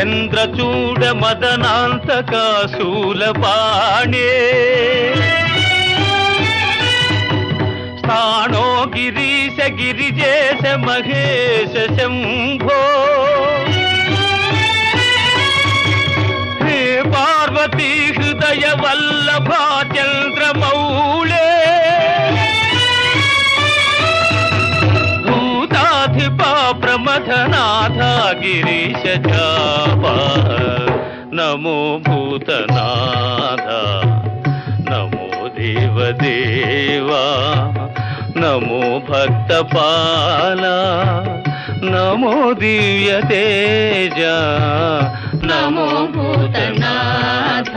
చంద్రచూడ మదనాంతక శూలపాణే స్థాణో గిరీశ గిరిజేశ మహేశ శంభో హే పార్వతీ హృదయ వల్లభా చంద్రమౌళే భూతాధిపా ప్రమథనాథ గిరీశ చాపా నమో భూతనాథ నమో దేవదేవా నమో భక్తపాల నమో దివ్య తేజ నమో భూతనాథ